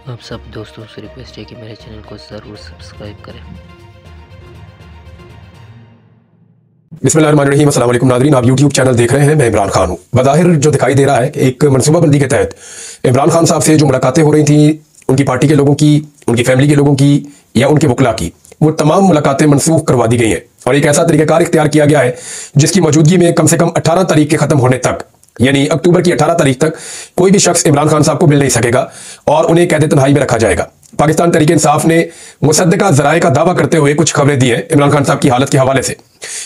आप सब दोस्तों से रिक्वेस्ट है कि मेरे चैनल को ज़रूर सब्सक्राइब करें। बिस्मिल्लाहिर्रहमानिर्रहीम। अस्सलाम वालेकुम नाज़रीन, आप यूट्यूब चैनल देख रहे हैं। मैं इमरान खान हूँ। बज़ाहिर जो दिखाई दे रहा है कि एक मनसूबाबंदी के तहत इमरान खान साहब से जो मुलाकातें हो रही थी, उनकी पार्टी के लोगों की, उनकी फैमिली के लोगों की या उनके वकला की, वो तमाम मुलाकातें मनसूख करवा दी गई हैं और एक ऐसा तरीक़ाकार इख्तियार किया गया है जिसकी मौजूदगी में कम से कम 18 तारीख के ख़त्म होने तक, यानी अक्टूबर की 18 तारीख तक कोई भी शख्स इमरान खान साहब को मिल नहीं सकेगा और उन्हें कैद तन्हाई में रखा जाएगा। पाकिस्तान तहरीक इंसाफ ने मुसद्दका ज़राए का दावा करते हुए कुछ खबरें दी हैं इमरान खान साहब की हालत के हवाले से।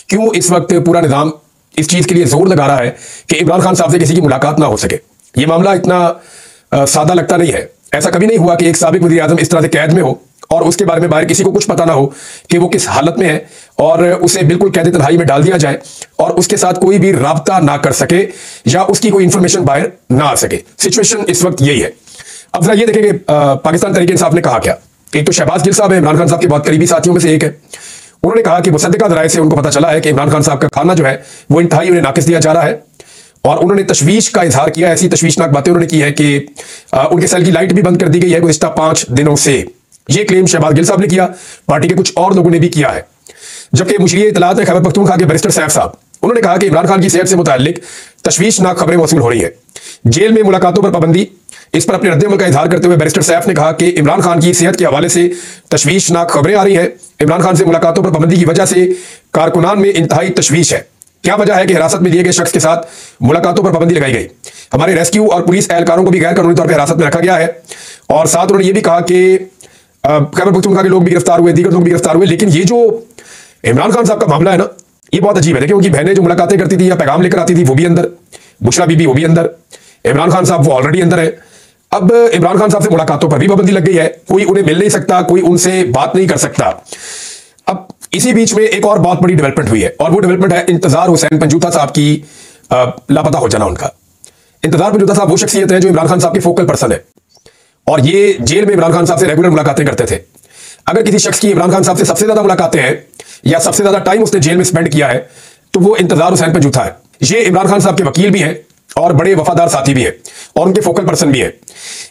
क्यों इस वक्त पूरा निज़ाम इस चीज़ के लिए जोर लगा रहा है कि इमरान खान साहब से किसी की मुलाकात ना हो सके। ये मामला इतना सादा लगता नहीं है। ऐसा कभी नहीं हुआ कि एक साबिक वज़ीर आज़म इस तरह से कैद में हो और उसके बारे में बाहर किसी को कुछ पता ना हो कि वो किस हालत में है और उसे बिल्कुल कैद तन्हाई में डाल दिया जाए और उसके साथ कोई भी राब्ता ना कर सके या उसकी कोई इंफॉर्मेशन बाहर ना आ सके। सिचुएशन इस वक्त यही है। अब जरा ये देखेंगे पाकिस्तान तहरीक इंसाफ ने कहा क्या। एक तो शहबाज गिल साहब है, इमरान खान साहब के बहुत करीबी साथियों में से एक है। उन्होंने कहा कि मुसद्दका ज़राए से उनको पता चला है कि इमरान खान साहब का खाना जो है वो इंतहाई उन्हें नाकिस दिया जा रहा है और उन्होंने तशवीश का इजहार किया। ऐसी तशवीशनाक बातें उन्होंने की है कि उनके सेल की लाइट भी बंद कर दी गई है गुज़िश्ता 5 दिनों से। ये क्लेम शहबाज गिल साहब ने किया, पार्टी के कुछ और लोगों ने भी किया है। जबकि मुशरीए इत्तलात है खैबर पख्तूनख्वा के बैरिस्टर सैफ साहब, उन्होंने कहा कि इमरान खान की सेहत से मुताल्लिक तशवीशनाक खबरें मौसूल हो रही है। जेल में मुलाकातों पर पाबंदी, इस पर अपने रद्द-ए-अमल का इजहार करते हुए बैरिस्टर सैफ ने कहा कि इमरान खान की सेहत के हवाले से तशवीशनाक खबरें आ रही हैं। इमरान खान से मुलाकातों पर पाबंदी की वजह से कारकुनान में इंतहाई तशवीश है। क्या वजह है कि हिरासत में लिए गए शख्स के साथ मुलाकातों पर पाबंदी लगाई गई। हमारे रेस्क्यू और पुलिस एहलकारों को भी गैर कानूनी तौर पर हिरासत में रखा गया है और साथ उन्होंने ये भी कहा कि खैबर पख्तूनख्वा के लोग भी गिरफ्तार हुए, दीगर लोग भी गिरफ्तार हुए। लेकिन ये जो इमरान खान साहब का मामला है ना, ये बहुत अजीब है। देखिए, उनकी बहनें जो मुलाकातें करती थी या पैगाम लेकर आती थी वो भी अंदर, बुशरा बीबी वो भी अंदर, इमरान खान साहब वो ऑलरेडी अंदर है। अब इमरान खान साहब से मुलाकातों पर भी पाबंदी लग गई है। कोई उन्हें मिल नहीं सकता, कोई उनसे बात नहीं कर सकता। अब इसी बीच में एक और बहुत बड़ी डेवलपमेंट हुई है और वो डेवलपमेंट है इंतजार हुसैन पंजूथा साहब की लापता हो जाना। उनका इंतजार पंजूथा साहब वो शख्सियत है जो इमरान खान साहब के फोकल पर्सन है और ये जेल में इमरान खान साहब से रेगुलर मुलाकातें करते थे। अगर किसी शख्स की इमरान खान साहब से सबसे ज्यादा मुलाकातें हैं या सबसे ज्यादा टाइम उसने जेल में स्पेंड किया है तो वो इंतजार हुसैन पंजूथा है। ये इमरान खान साहब के वकील भी हैं और बड़े वफादार साथी भी हैं और उनके फोकल पर्सन भी हैं।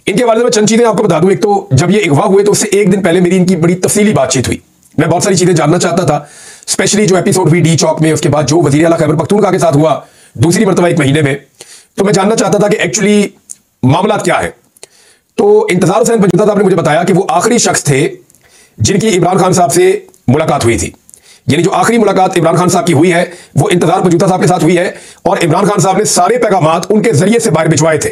इनके बारे में चंद चीजें आपको बता दूं। एक तो जब ये अगवा हुए तो उससे एक दिन पहले मेरी इनकी बड़ी तफसीली बातचीत हुई। मैं बहुत सारी चीजें जानना चाहता था, स्पेशली जो एपिसोड हुई डी चौक में, उसके बाद जो वजीर आला खैबर पख्तूनख्वा के साथ हुआ दूसरी मरतबा 1 महीने में, तो मैं जानना चाहता था कि एक्चुअली मामला क्या है। तो इंतजार हुसैन पंजूथा साहब ने मुझे बताया कि वो आखिरी शख्स थे जिनकी इमरान खान साहब से मुलाकात हुई थी। यानी जो आखिरी मुलाकात इमरान खान साहब की हुई है वो इंतजार पंजूथा साहब के साथ हुई है और इमरान खान साहब ने सारे पैगामात उनके जरिए से बाहर भिजवाए थे।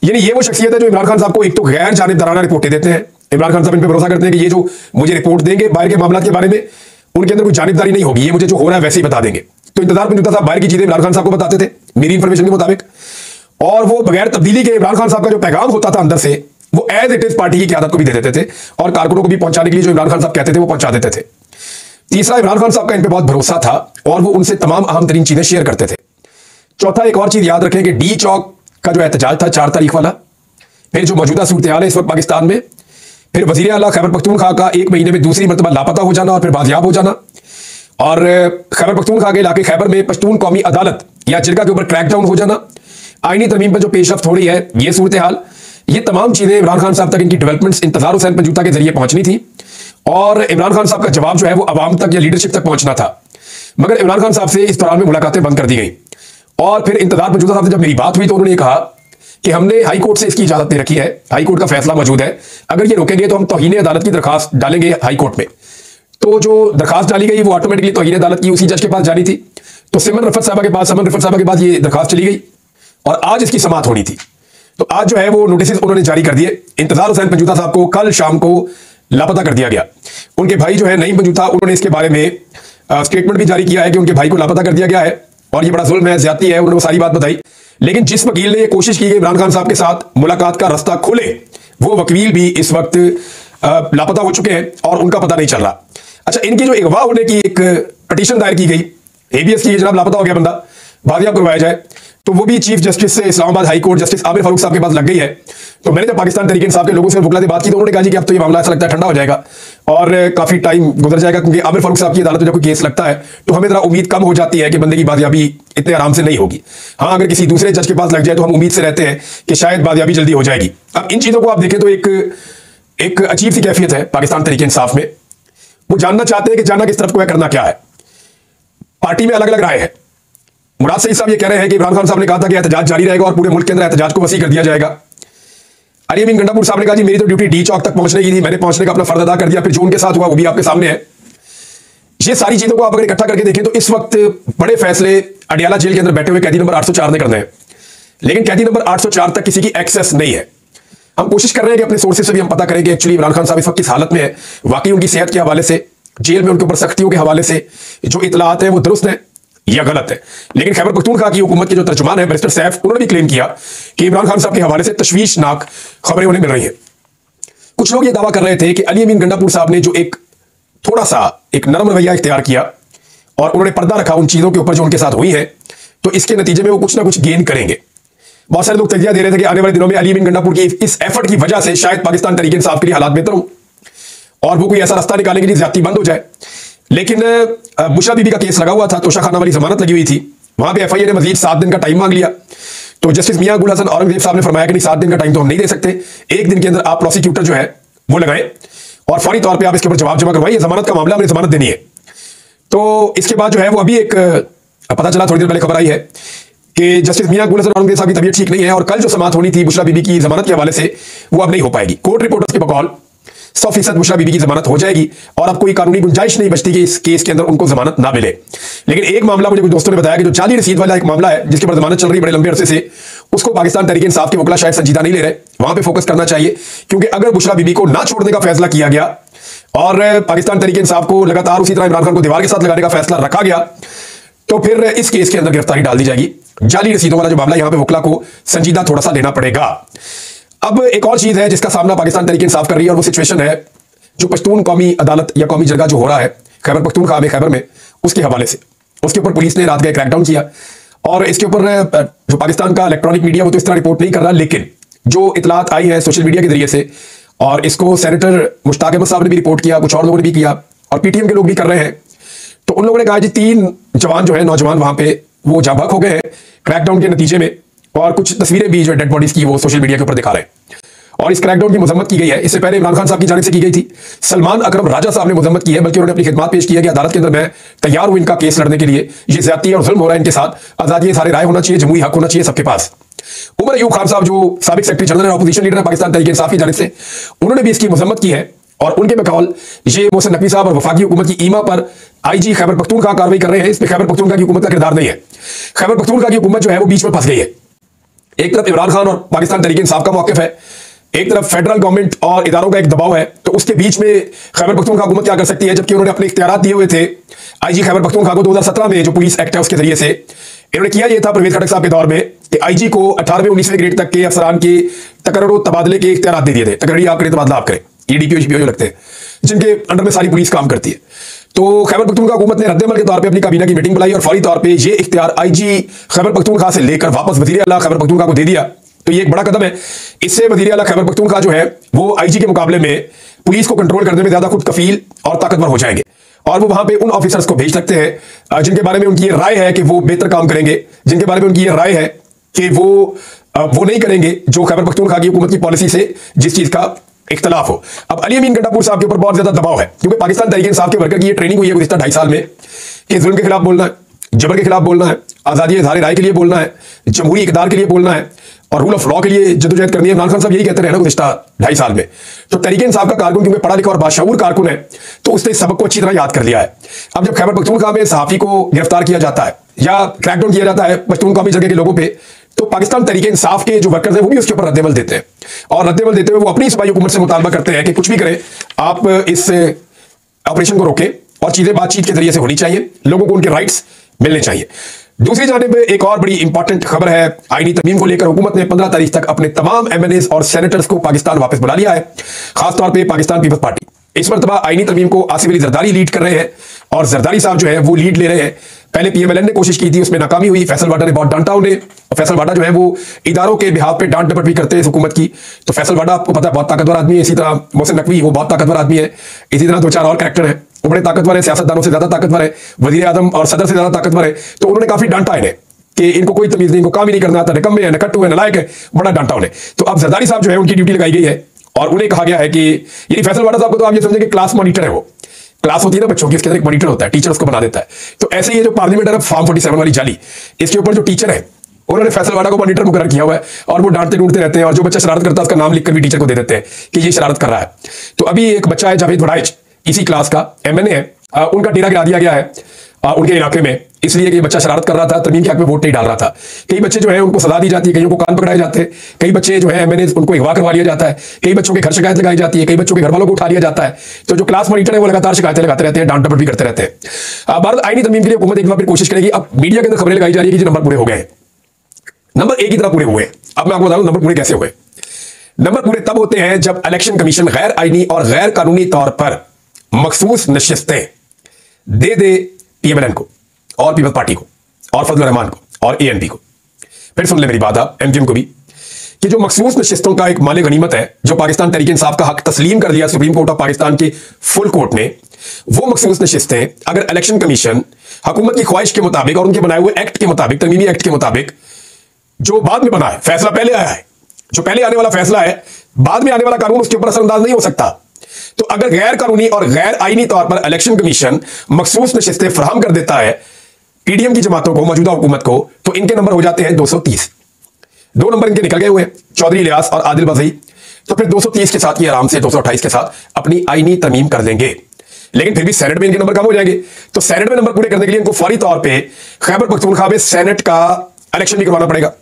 यानी ये वो शख्सियत है जो इमरान खान साहब को एक तो गैर जानिबदाराना रिपोर्टें देते हैं। इमरान खान साहब इन पर भरोसा करते हैं कि ये जो मुझे रिपोर्ट देंगे बाहर के मामला के बारे में, उनके अंदर कोई जानिबदारी नहीं होगी, ये मुझे जो हो रहा है वैसे ही बता देंगे। तो इंतजार पंजूथा साहब बाहर की चीजें इमरान खान साहब को बताते थे मेरी इंफॉर्मेशन के मुताबिक, और वो बगैर तब्दीली के इमरान खान साहब का जो पैगाम होता था अंदर से वो एज इट इज पार्टी की क़यादत को भी दे देते थे और कारकुनों को भी पहुंचाने के लिए जो इमरान खान साहब कहते थे वो पहुंचा देते थे। तीसरा, इमरान खान साहब का इन पे बहुत भरोसा था और वो उनसे तमाम अहम तरीन चीजें शेयर करते थे। चौथा, एक और चीज याद रखें कि डी चौक का जो एहतजाज था 4 तारीख वाला, फिर जो मौजूदा सूरत हाल है इस वक्त पाकिस्तान में, फिर वजीर आला खैबर पख्तूनख्वा का 1 महीने में दूसरी मरतबा लापता हो जाना और फिर बाजियाब हो जाना, और खैबर पख्तूनख्वा के इलाके खैबर में पश्तून कौमी अदालत या जिरगा के ऊपर क्रैकडाउन हो जाना, आईनी तरमीम पर जो पेशरफ्त हो रही है, ये सूरत हाल, ये तमाम चीजें इमरान खान साहब तक इनकी डेवलपमेंट्स इंतजार हुसैन पंजूथा के जरिए पहुंचनी थी और इमरान खान साहब का जवाब जो है वो अवाम तक या लीडरशिप तक पहुंचना था। मगर इमरान खान साहब से इस दौरान में मुलाकातें बंद कर दी गई और फिर इंतजार पंजूथा साहब से जब मेरी बात हुई तो उन्होंने कहा कि हमने हाई कोर्ट से इसकी इजाजत नहीं रखी है, हाई कोर्ट का फैसला मौजूद है, अगर ये रोकेंगे तो हम तौहीन अदालत की दरखास्त डालेंगे हाई कोर्ट में। तो जो दरखास्त डाली गई वो ऑटोमेटिकली तौहीन अदालत की उसी जज के पास जानी थी। तो समन रफत साहबा के पास ये दरखास्त चली गई और आज इसकी समाअत होनी थी। तो आज जो है वो नोटिस उन्होंने जारी कर दिए। इंतजार हुसैन पंजूथा साहब को कल शाम को लापता कर दिया गया। उनके भाई जो है नईम पंजूथा, उन्होंने इसके बारे में स्टेटमेंट भी जारी किया है कि उनके भाई को लापता कर दिया गया है और ये बड़ा जुल्म है, ज्यादती है, उन्होंने वो सारी बात बताई। लेकिन जिस वकील ने ये कोशिश की कि इमरान खान साहब के साथ मुलाकात का रास्ता खुले, वो वकील भी इस वक्त लापता हो चुके हैं और उनका पता नहीं चल रहा। अच्छा, इनकी जो अगवा होने की एक पिटीशन दायर की गई हेबियस की, जनाब लापता हो गया बंदा, बाजियाब करवाया जाए, तो वो भी चीफ जस्टिस से Islamabad high court justice Aamir Farooq साहब के पास लग गई है। तो मैंने जब पाकिस्तान तहरीक इंसाफ के लोगों से वकला से बात की तो उन्होंने कहा जी कि अब तो ये मामला ऐसा लगता है ठंडा हो जाएगा और काफी टाइम गुजर जाएगा, क्योंकि आमिर फारूक साहब की अदालत में जब कोई केस लगता है तो हमें जरा उम्मीद कम हो जाती है कि बंदे की बाजियाबी इतने आराम से नहीं होगी। हाँ, अगर किसी दूसरे जज के पास लग जाए तो हम उम्मीद से रहते हैं कि शायद बाजियाबी जल्दी हो जाएगी। अब इन चीजों को आप देखें तो एक अजीब सी कैफियत है पाकिस्तान तहरीक इंसाफ में। वो जानना चाहते हैं कि जाना किस तरफ को है, करना क्या है। पार्टी में अलग अलग राय है। मुराद सईद साहब ये कह रहे हैं कि इमरान खान साहब ने कहा था कि एहतजाज जारी रहेगा और पूरे मुल्क के अंदर एहतजाज को वसी कर दिया जाएगा। अली अमीन गंडापुर साहब ने कहा जी मेरी तो ड्यूटी डी चौक तक पहुंचने की थी, मैंने पहुंचने का अपना फर्ज अदा कर दिया, फिर जो उनके साथ हुआ वो भी आपके सामने है। ये सारी चीजों को आप अगर इकट्ठा करके देखें तो इस वक्त बड़े फैसले अडियाला जेल के अंदर बैठे हुए कैदी नंबर 804 ने करने हैं, लेकिन कैदी नंबर 804 तक किसी की एक्सेस नहीं है। हम कोशिश कर रहे हैं कि अपने सोर्सेज से भी हम पता करें कि एक्चुअली इमरान खान साहब इस वक्त किस हालत में है, वाकई उनकी सेहत के हवाले से, जेल में उनके ऊपर सख्तियों के हवाले से जो इतलात है वो दुरुस्त है या गलत है। लेकिन खैबर पख्तूनख्वा की हुकूमत के जो तर्जुमान है बैरिस्टर सैफ, उन्होंने भी क्लेम किया कि इमरान खान साहब के हवाले से तशवीशनाक खबरें उन्हें मिल रही हैं। कुछ लोग ये दावा कर रहे थे कि अली अमीन गंडापुर साहब ने जो थोड़ा सा एक नरम रवैया इख्तियार किया और उन्होंने पर्दा रखा उन चीजों के ऊपर जो उनके साथ हुई है, तो इसके नतीजे में वो कुछ ना कुछ गेन करेंगे। बहुत सारे लोग तजिया दे रहे थे कि आने वाले दिनों में अली अमीन गंडापुर की इस एफर्ट की वजह से शायद पाकिस्तान तहरीक इंसाफ के लिए हालात बेहतर हो और वो कोई ऐसा रास्ता निकालेंगे जिससे ज्यादती बंद हो जाए। लेकिन बुशरा बीबी का केस लगा हुआ था, तोशा खाना वाली जमानत लगी हुई थी, वहां पे एफआईए ने मजीद 7 दिन का टाइम मांग लिया। तो जस्टिस मियां गुल हसन औरंगजेब साहब ने फरमाया कि नहीं, 7 दिन का टाइम तो हम नहीं दे सकते, 1 दिन के अंदर आप प्रोसिक्यूटर जो है वो लगाएं और फौरी तौर पर आप इसके ऊपर जवाब जमा करवाइए, जमानत का मामला, हमने जमानत देनी है। तो इसके बाद जो है वो अभी एक पता चला, थोड़ी देर पहले खबर आई है कि जस्टिस मियां गुल हसन औरंगजेब साहब की तबीयत ठीक नहीं है और कल जो समाअत होनी थी बुशरा बीबी की जमानत के हवाले से वो अब नहीं हो पाएगी। कोर्ट रिपोर्टर्स के बकौल 100% बुशरा बीबी की जमानत हो जाएगी और अब कोई कानूनी गुंजाइश नहीं बचती कि इस केस के अंदर उनको जमानत ना मिले। लेकिन एक मामला मुझे कुछ दोस्तों ने बताया कि जो जाली रसीद वाला एक मामला है जिसके ऊपर जमानत चल रही बड़े लंबे अरसे से, उसको पाकिस्तान तहरीक इंसाफ के वकील शायद संजीदा नहीं ले रहे, वहां पे फोकस करना चाहिए। क्योंकि अगर बुशरा बीबी को ना छोड़ने का फैसला किया गया और पाकिस्तान तहरीक इंसाफ को लगातार उसी तरह इमरान खान को दीवार के साथ लगाने का फैसला रखा गया तो फिर इस केस के अंदर गिरफ्तारी डाल दी जाएगी। जाली रसीदों वाला जो मामला, यहां पे वकील को संजीदा थोड़ा सा लेना पड़ेगा। अब एक और चीज है जिसका सामना पाकिस्तान तहरीक इंसाफ कर रही है और वो सिचुएशन है जो पश्तून कौमी अदालत या कौमी जरगा जो हो रहा है खैबर पख्तूनख्वा में, खैबर में, उसके हवाले से। उसके ऊपर पुलिस ने रात का क्रैकडाउन किया और इसके ऊपर जो पाकिस्तान का इलेक्ट्रॉनिक मीडिया वो तो इस तरह रिपोर्ट नहीं कर रहा, लेकिन जो इतलात आई है सोशल मीडिया के जरिए से, और इसको सेनेटर मुश्ताक अहमद साहब ने भी रिपोर्ट किया, कुछ और लोगों ने भी किया और पीटीएम के लोग भी कर रहे हैं। तो उन लोगों ने कहा जी 3 जवान जो है, नौजवान वहां पे वो जाँ बहक हो गए हैं क्रैकडाउन के नतीजे में, और कुछ तस्वीरें भी जो डेड बॉडीज की वो सोशल मीडिया के ऊपर दिखा रहे हैं और इस क्रैकडाउन की मजम्मत की गई है। इससे पहले इमरान खान साहब की जानिब से की गई थी, सलमान अकरम राजा साहब ने मजम्मत की है, बल्कि उन्होंने अपनी खिदमत पेश किया कि अदालत के अंदर मैं तैयार हूं इनका केस लड़ने के लिए, ये ज्यादती और जुल्म हो रहा है इनके साथ, आजादी सारे राय होना चाहिए, जमहूरी हक होना चाहिए सबके पास। उमर अयूब खान साहब जो साबिक सेक्रेटरी जनरल है, अपोजिशन लीडर है पाकिस्तान तहरीक इंसाफ की जानिब से, उन्होंने भी इसकी मजम्मत की है और उनके बकौल ये मोहसिन नकवी साहब और वफाकी हुकूमत की ईमा पर आईजी खैबर पख्तूनख्वा कार्रवाई कर रहे हैं। इसमें खैबर पख्तूनख्वा की हुकूमत का किरदार नहीं है। खैबर पख्तूनख्वा की हुकूमत जो है वो बीच में फंस गई है। एक तरफ इमरान खान और पाकिस्तान तहरीक इंसाफ का मौक़िफ़ है, एक तरफ फेडरल गवर्नमेंट और इदारों का एक दबाव है, तो उसके बीच में खैबर पख्तूनख्वा हुकूमत क्या कर सकती है, जबकि उन्होंने अपने इख्तियारात दिए हुए थे आईजी खैबर पख्तूनख्वा को 2017 में जो पुलिस एक्ट है उसके जरिए से। इन्होंने किया यह था परवेज खटक साहब के दौर में कि आईजी को 18वें 19वें ग्रेड तक के अफसरान के तकर्रुर तबादले के इख्तियारात दे दिए थे। तकर्री आप करें, तबादला आप करें, ये डीपीओ जीपीओ जो लगते हैं जिनके अंडर में सारी पुलिस काम करती है। तो खैबर पख्तूनख्वा हुकूमत ने रद्द-ए-अमल के तौर पे अपनी काबीना की मीटिंग बुलाई और फौरी तौर पे ये इख्तियार आईजी खैबर पख्तूनख्वा से लेकर वापस वज़ीर आला खैबर पख्तूनख्वा को दे दिया। तो ये एक बड़ा कदम है। इससे वज़ीर आला खैबर पख्तूनख्वा जो है वो आईजी के मुकाबले में पुलिस को कंट्रोल करने में ज्यादा खुद कफील और ताकतवर हो जाएंगे और वो वहां पे उन ऑफिसर्स को भेज सकते हैं जिनके बारे में उनकी ये राय है कि वो बेहतर काम करेंगे, जिनके बारे में उनकी ये राय है कि वो नहीं करेंगे जो खैबर पख्तूनख्वा की हुकूमत की पॉलिसी से जिस चीज का इख्तलाफ हो। अब अली अमीन गंडापुर साहब के ऊपर बहुत ज्यादा दबाव है क्योंकि पाकिस्तान तहरीक इंसाफ के वर्कर की ये ट्रेनिंग हुई है गुज़िश्ता 2.5 साल में कि जुल्म के खिलाफ बोलना है, जबर के खिलाफ बोलना है, आजादी इज़हार राय के लिए बोलना है, जमहूरी इक़दार के लिए बोलना है और रूल ऑफ लॉ के लिए जद्दोजहद करनी है। इमरान खान साहब यही कहते रहे ना गुज़िश्ता 2.5 साल में। तो तहरीक इंसाफ का कारकुन क्योंकि पढ़ा लिखा और बाशऊर कारकुन है तो उसने सबक को अच्छी तरह याद कर लिया है। अब जब खैबर पख्तूनख्वा में सहाफ़ी को गिरफ्तार किया जाता है या क्रैकडाउन किया जाता है पश्तून कौमी जगह के लोगों पर, तो पाकिस्तान तहरीक इंसाफ के जो वर्कर्स हैं वो भी उसके ऊपर रद्द-ए-अमल देते हैं और रद्द-ए-अमल देते हुए वो अपनी सूबाई हुकूमत से मुतालबा करते हैं कि कुछ भी करें आप इस ऑपरेशन को रोकें और चीजें बातचीत के जरिए से होनी चाहिए, लोगों को उनके राइट्स मिलने चाहिए। दूसरी जानिब एक और बड़ी इंपॉर्टेंट खबर है, आईनी तरमीम को लेकर हुकूमत ने 15 तारीख तक अपने तमाम एमएनएस और सेनेटर्स को पाकिस्तान वापस बुला लिया है, खासतौर पर पाकिस्तान पीपल्स पार्टी। इस मरतबा आईनी तरमीम को आसिफ अली जरदारी लीड कर रहे हैं और जरदारी साहब जो है वो लीड ले रहे हैं पहले पीएमएलएन ने कोशिश की थी, उसमें नाकामी हुई। फैसल वाडा ने बहुत डांटा उन्हें, और फैसल वाडा जो है वो इदारों के बिहाफ पे डांट डपट भी करते हैं हुकूमत की। तो फैसल वाडा आपको पता है बहुत ताकतवर आदमी है। इसी तरह मोहसिन नकवी, वो बहुत ताकतवर आदमी है। इसी तरह दो चार और कैरेक्टर है, वो बड़े ताकतवर है, सियासतदानों से ज्यादा ताकतवर है, वजीर आजम और सदर से ज्यादा ताकतवर है। तो उन्होंने काफी डांटा इन्हें कि इनको कोई तमीज नहीं, इनको काम ही नहीं करना आता, निकम्मे है, नकट्टू है, नालायक है, बड़ा डांटा उन्हें। तो अब जरदारी साहब जो है उनकी ड्यूटी लगाई गई है और उन्हें कहा गया है कि यानी फैसल वाडा साहब को तो आप ये समझें कि क्लास मॉनिटर है। वो क्लास होती है ना बच्चों की, इसके अंदर एक मॉनिटर होता है, टीचर उसको बना देता है। तो ऐसे ये जो पार्लियामेंट है ना, फॉर्म 47 वाली जाली, इसके ऊपर जो टीचर है उन्होंने फैसल वाडा को मॉनिटर मुकर्रर किया हुआ है और वो डांटते ढूंढते रहते हैं, और जो बच्चा शरारत करता है उसका नाम लिखकर भी टीचर को दे देते हैं कि ये शरारत कर रहा है। तो अभी एक बच्चा है जावेद वड़ाइच, इसी क्लास का MNA है, उनका डेरा गिरा दिया गया है उनके इलाके में, इसलिए कि ये बच्चा शरारत कर रहा था, तरमीम के हक में वोट नहीं डाल रहा था। कई बच्चे जो है उनको सजा दी जाती है, कईयों को कान पकड़ाए जाते हैं, कई बच्चे जो है MNA उनको अगवा करवा लिया जाता है, कई बच्चों के घर शिकायत लगाई जाती है, कई बच्चों के घर वालों को उठा लिया जाता है। तो जो क्लास मॉनिटर है वो लगातार शिकायतें लगाते रहते हैं, डांट डपट भी करते रहते हैं। भारत आईनी तरमीम के लिए हुकूमत एक बार फिर कोशिश करेगी। अब मीडिया के अंदर खबरें लगाई जा रही है कि नंबर पूरे हो गए, नंबर एक ही तरह पूरे हुए। अब मैं आपको बता दूं नंबर पूरे कैसे हुए। नंबर पूरे तब होते हैं जब इलेक्शन कमीशन गैर आईनी और गैर कानूनी तौर पर मखसूस नशिस्तें दे दे पीएमएलएन को और पीपल्स पार्टी को और फजल रहमान को और एएनपी को। फिर सुन ले मेरी बात आप एमजीएम को भी, कि जो मखसूस नशिस्तों का एक माले गनीमत है जो पाकिस्तान तहरीक इंसाफ का हक तस्लीम कर दिया सुप्रीम कोर्ट ऑफ पाकिस्तान के फुल कोर्ट ने, वो मखसूस नशिस्तें अगर इलेक्शन कमीशन हुकूमत की ख्वाहिश के मुताबिक और उनके बनाए हुए एक्ट के मुताबिक, तरमीमी एक्ट के मुताबिक, जो बाद में बना है, फैसला पहले आया है, जो पहले आने वाला फैसला है, बाद में आने वाला कानून उसके ऊपर असरअंदाज नहीं हो सकता। तो अगर गैर कानूनी और गैर आईनी तौर पर इलेक्शन कमीशन मखसूस नशिस्तें फराहम कर देता है पीडीएम की जमातों को, मौजूदा हुकूमत को, तो इनके नंबर हो जाते हैं 230। 2 नंबर इनके निकल गए हुए, चौधरी इलियास और आदिल बज़ई। तो फिर 230 के साथ ये आराम से 228 के साथ अपनी आईनी तरमीम कर देंगे। लेकिन फिर भी सेनेट में इनके नंबर कम हो जाएंगे। तो सेनेट में नंबर पूरे करने के लिए इनको फौरी तौर पे खैबर पख्तूनख्वा में सेनेट का इलेक्शन भी करवाना पड़ेगा,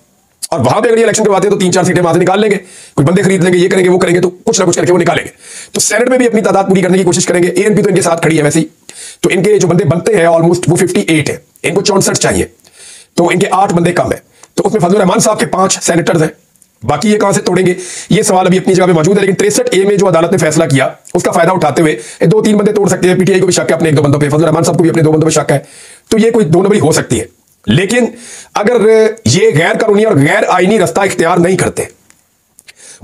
और वहां पे अगर ये इलेक्शन करवाते हैं तो 3-4 सीटें वहां से निकाल लेंगे, कुछ बंदे खरीद लेंगे, ये करेंगे वो करेंगे, तो कुछ ना कुछ करके वो निकालेंगे। तो सेनेट में भी अपनी तादाद पूरी करने की कोशिश करेंगे। एएनपी तो इनके साथ खड़ी है वैसे ही, तो इनके जो बंदे बनते हैं ऑलमोस्ट वो 58 है, इनको 64 चाहिए, तो इनके 8 बंदे कम है। तो उसमें फजल रहमान साहब के 5 सेनेटर्स हैं, बाकी ये कहां से तोड़ेंगे, ये सवाल अभी अपनी जगह पे मौजूद है। लेकिन 63A में जो अदालत ने फैसला किया उसका फायदा उठाते हुए 2-3 बंदे तोड़ सकते हैं। पीटीआई को भी शक है अपने 1-2 बंदों पे, फजल रहमान साहब को भी अपने 2 बंदों पे शक है, तो ये कोई 2 नंबरी हो सकती है। लेकिन अगर ये गैर कानूनी और गैर आईनी रास्ता इख्तियार नहीं करते,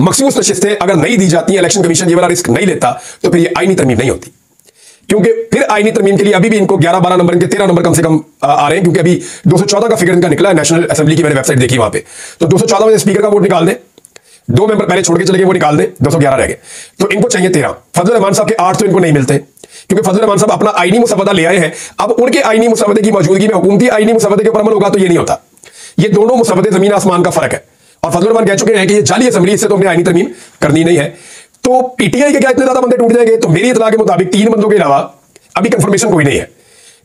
मखसूस नशिस्तें अगर नहीं दी जाती, इलेक्शन कमीशन ये वाला रिस्क नहीं लेता, तो फिर ये आईनी तरमीम नहीं होती। क्योंकि फिर आईनी तरमीम के लिए अभी भी इनको 11-12 नंबर, इनके 13 नंबर कम से कम आ रहे हैं, क्योंकि अभी 214 का फिगर इनका निकला है नेशनल असेंबली की, मैंने वेबसाइट देखी वहां पे। तो 214 में स्पीकर का वोट निकाल दें, 2 मेंबर पहले छोड़ के चले गए, वो निकाल दें, 211 रह गए, तो इनको चाहिए 13। फजल रहमान साहब के 8 तो इनको नहीं मिलते, क्योंकि फजल रहमान साहब अपना आईनी मुसवदा ले आए हैं। अब उनके आईनी मुसवदे की मौजूदगी में हुकूमती आईनी मुसवदे के ऊपर अमल होगा, तो ये नहीं होता। ये दोनों मुसवदे जमीन आसमान का फर्क है, और फजल रहमान कह चुके हैं कि ये जाली असेंबली, इससे तो हमने आईनी तरमीम करनी नहीं है। तो पीटीआई के क्या इतने ज्यादा बंदे टूट जाएंगे? तो मेरी इत्तला के मुताबिक 3 बंदों के अलावा अभी कंफर्मेशन कोई नहीं है।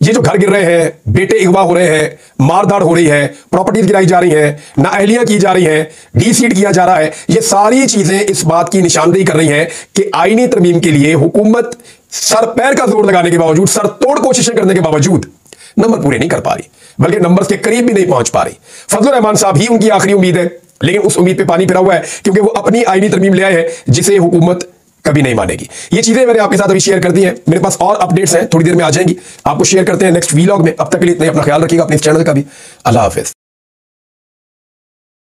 ये जो घर गिर रहे हैं, बेटे अगवा हो रहे हैं, मारदाड़ हो रही है, प्रॉपर्टीज गिराई जा रही हैं, नाअहलियां की जा रही हैं, डीसीड किया जा रहा है, ये सारी चीजें इस बात की निशानदेही कर रही हैं कि आईनी तरमीम के लिए हुकूमत सर पैर का जोर लगाने के बावजूद, सर तोड़ कोशिशें करने के बावजूद नंबर पूरे नहीं कर पा रही, बल्कि नंबर्स के करीब भी नहीं पहुंच पा रही। फजल रहमान साहब ही उनकी आखिरी उम्मीद है, लेकिन उस उम्मीद पे पानी फिरा हुआ है, क्योंकि वो अपनी आईनी तरमीम ले आए हैं जिसे हुकूमत कभी नहीं मानेगी। ये चीजें मैंने आपके साथ अभी शेयर कर दी हैं, मेरे पास और अपडेट्स हैं, थोड़ी देर में आ जाएंगी, आपको शेयर करते हैं नेक्स्ट वीलॉग में। अब तक के लिए इतना अपना ख्याल रखिएगा, अपने इस चैनल का भी। अल्लाह हाफिज।